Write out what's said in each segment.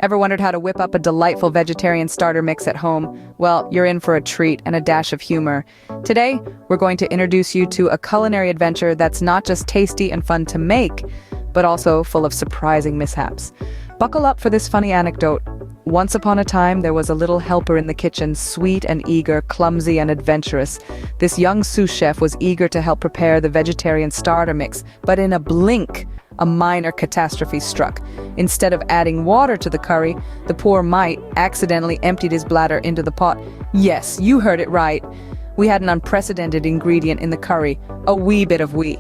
Ever wondered how to whip up a delightful vegetarian starter mix at home? Well, you're in for a treat and a dash of humor. Today, we're going to introduce you to a culinary adventure that's not just tasty and fun to make, but also full of surprising mishaps. Buckle up for this funny anecdote. Once upon a time, there was a little helper in the kitchen, sweet and eager, clumsy and adventurous. This young sous chef was eager to help prepare the vegetarian starter mix, but in a blink, a minor catastrophe struck. Instead of adding water to the curry, the poor mite accidentally emptied his bladder into the pot. Yes, you heard it right. We had an unprecedented ingredient in the curry, a wee bit of wee.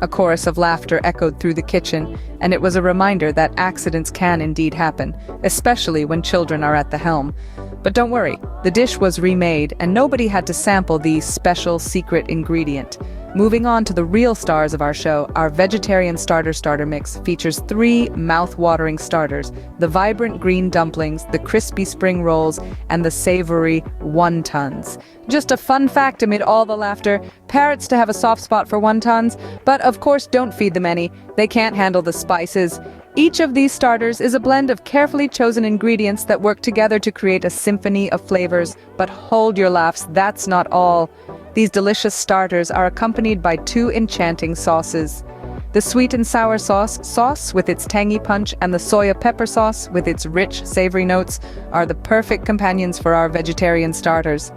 A chorus of laughter echoed through the kitchen, and it was a reminder that accidents can indeed happen, especially when children are at the helm. But don't worry, the dish was remade, and nobody had to sample the special secret ingredient. Moving on to the real stars of our show, our vegetarian starter mix features 3 mouth-watering starters: the vibrant green dumplings, the crispy spring rolls, and the savory wontons. Just a fun fact amid all the laughter, parrots to have a soft spot for wontons, but of course don't feed them any. They can't handle the spices. Each of these starters is a blend of carefully chosen ingredients that work together to create a symphony of flavors. But hold your laughs, that's not all. These delicious starters are accompanied by 2 enchanting sauces. The sweet and sour sauce with its tangy punch and the soya pepper sauce with its rich, savory notes are the perfect companions for our vegetarian starters.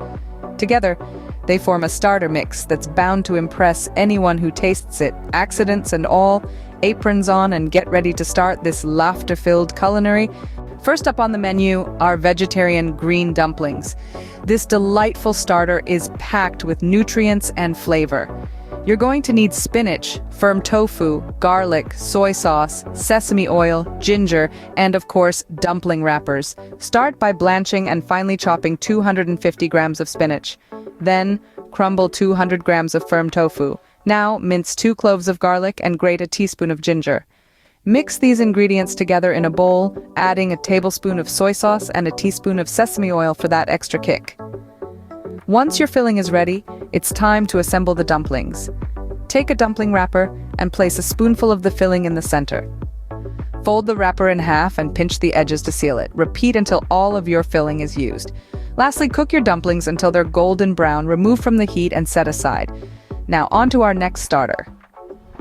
Together, they form a starter mix that's bound to impress anyone who tastes it. Accidents and all, aprons on and get ready to start this laughter-filled culinary. First up on the menu, our vegetarian green dumplings. This delightful starter is packed with nutrients and flavor. You're going to need spinach, firm tofu, garlic, soy sauce, sesame oil, ginger, and of course, dumpling wrappers. Start by blanching and finely chopping 250 grams of spinach. Then, crumble 200 grams of firm tofu. Now, mince 2 cloves of garlic and grate a teaspoon of ginger. Mix these ingredients together in a bowl, adding a tablespoon of soy sauce and a teaspoon of sesame oil for that extra kick. Once your filling is ready, it's time to assemble the dumplings. Take a dumpling wrapper and place a spoonful of the filling in the center. Fold the wrapper in half and pinch the edges to seal it. Repeat until all of your filling is used. Lastly, cook your dumplings until they're golden brown, remove from the heat and set aside. Now on to our next starter.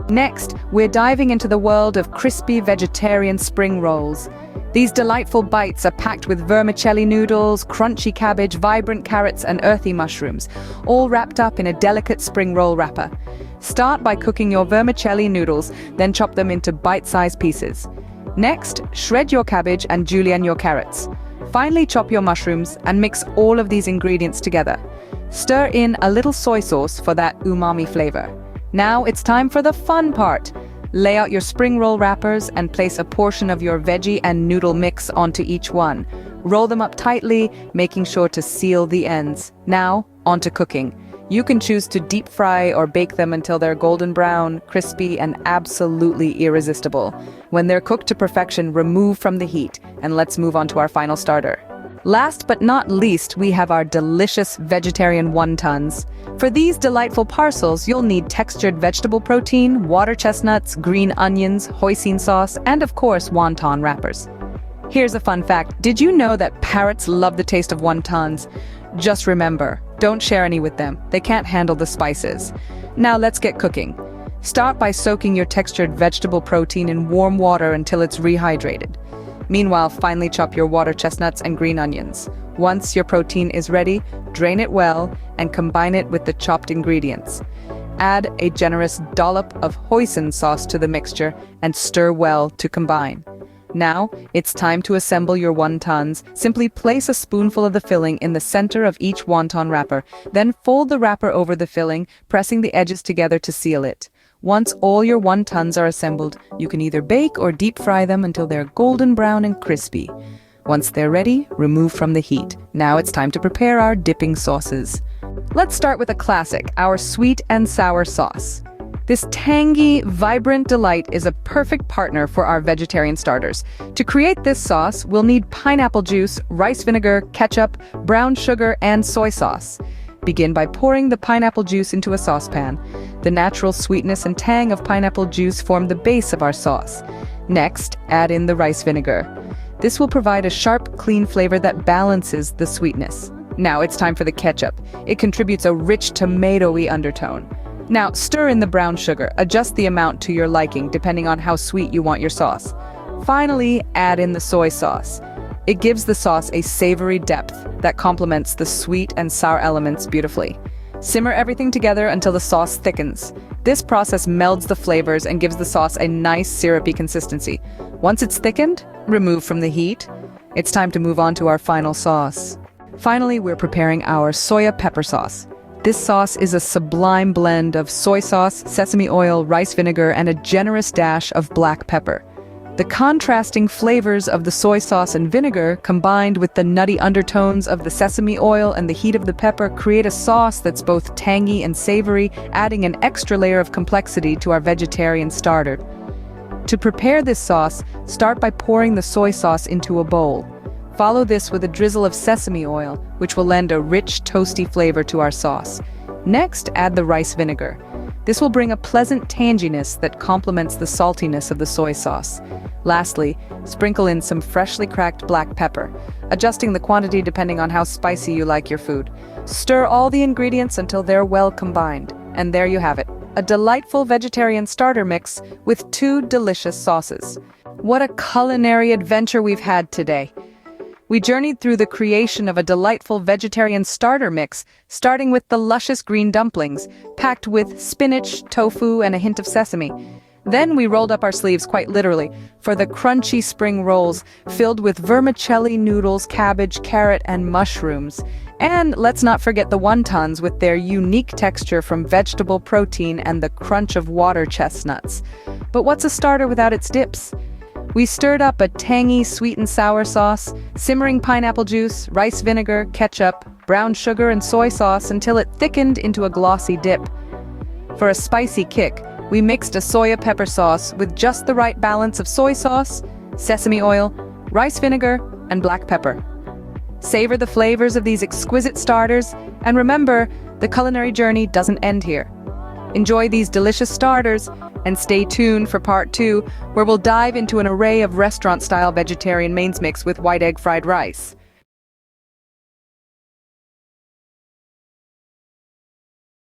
Next, we're diving into the world of crispy vegetarian spring rolls. These delightful bites are packed with vermicelli noodles, crunchy cabbage, vibrant carrots, and earthy mushrooms, all wrapped up in a delicate spring roll wrapper. Start by cooking your vermicelli noodles, then chop them into bite-sized pieces. Next, shred your cabbage and julienne your carrots. Finally, chop your mushrooms and mix all of these ingredients together. Stir in a little soy sauce for that umami flavor. Now it's time for the fun part. Lay out your spring roll wrappers and place a portion of your veggie and noodle mix onto each one. Roll them up tightly, making sure to seal the ends. Now, onto cooking. You can choose to deep fry or bake them until they're golden brown, crispy, and absolutely irresistible. When they're cooked to perfection, remove from the heat, and let's move on to our final starter. Last but not least, we have our delicious vegetarian wontons. For these delightful parcels, you'll need textured vegetable protein, water chestnuts, green onions, hoisin sauce, and of course, wonton wrappers. Here's a fun fact. Did you know that parrots love the taste of wontons? Just remember, don't share any with them. They can't handle the spices. Now let's get cooking. Start by soaking your textured vegetable protein in warm water until it's rehydrated. Meanwhile, finely chop your water chestnuts and green onions. Once your protein is ready, drain it well and combine it with the chopped ingredients. Add a generous dollop of hoisin sauce to the mixture and stir well to combine. Now, it's time to assemble your wontons. Simply place a spoonful of the filling in the center of each wonton wrapper. Then fold the wrapper over the filling, pressing the edges together to seal it. Once all your wontons are assembled, you can either bake or deep fry them until they're golden brown and crispy. Once they're ready, remove from the heat. Now it's time to prepare our dipping sauces. Let's start with a classic, our sweet and sour sauce. This tangy, vibrant delight is a perfect partner for our vegetarian starters. To create this sauce, we'll need pineapple juice, rice vinegar, ketchup, brown sugar, and soy sauce. Begin by pouring the pineapple juice into a saucepan. The natural sweetness and tang of pineapple juice form the base of our sauce. Next, add in the rice vinegar. This will provide a sharp, clean flavor that balances the sweetness. Now it's time for the ketchup. It contributes a rich tomatoey undertone. Now stir in the brown sugar. Adjust the amount to your liking, depending on how sweet you want your sauce. Finally, add in the soy sauce. It gives the sauce a savory depth that complements the sweet and sour elements beautifully. Simmer everything together until the sauce thickens. This process melds the flavors and gives the sauce a nice syrupy consistency. Once it's thickened, remove from the heat. It's time to move on to our final sauce. Finally, we're preparing our soya pepper sauce. This sauce is a sublime blend of soy sauce, sesame oil, rice vinegar, and a generous dash of black pepper. The contrasting flavors of the soy sauce and vinegar, combined with the nutty undertones of the sesame oil and the heat of the pepper, create a sauce that's both tangy and savory, adding an extra layer of complexity to our vegetarian starter. To prepare this sauce, start by pouring the soy sauce into a bowl. Follow this with a drizzle of sesame oil, which will lend a rich, toasty flavor to our sauce. Next, add the rice vinegar. This will bring a pleasant tanginess that complements the saltiness of the soy sauce. Lastly, sprinkle in some freshly cracked black pepper, adjusting the quantity depending on how spicy you like your food. Stir all the ingredients until they're well combined. And there you have it, a delightful vegetarian starter mix with 2 delicious sauces. What a culinary adventure we've had today! We journeyed through the creation of a delightful vegetarian starter mix, starting with the luscious green dumplings, packed with spinach, tofu, and a hint of sesame. Then we rolled up our sleeves, quite literally, for the crunchy spring rolls filled with vermicelli noodles, cabbage, carrot, and mushrooms. And let's not forget the wontons with their unique texture from vegetable protein and the crunch of water chestnuts. But what's a starter without its dips? We stirred up a tangy sweet and sour sauce, simmering pineapple juice, rice vinegar, ketchup, brown sugar, and soy sauce until it thickened into a glossy dip. For a spicy kick, we mixed a soya pepper sauce with just the right balance of soy sauce, sesame oil, rice vinegar, and black pepper. Savor the flavors of these exquisite starters, and remember, the culinary journey doesn't end here. Enjoy these delicious starters, and stay tuned for part 2, where we'll dive into an array of restaurant-style vegetarian mains mix with white egg fried rice.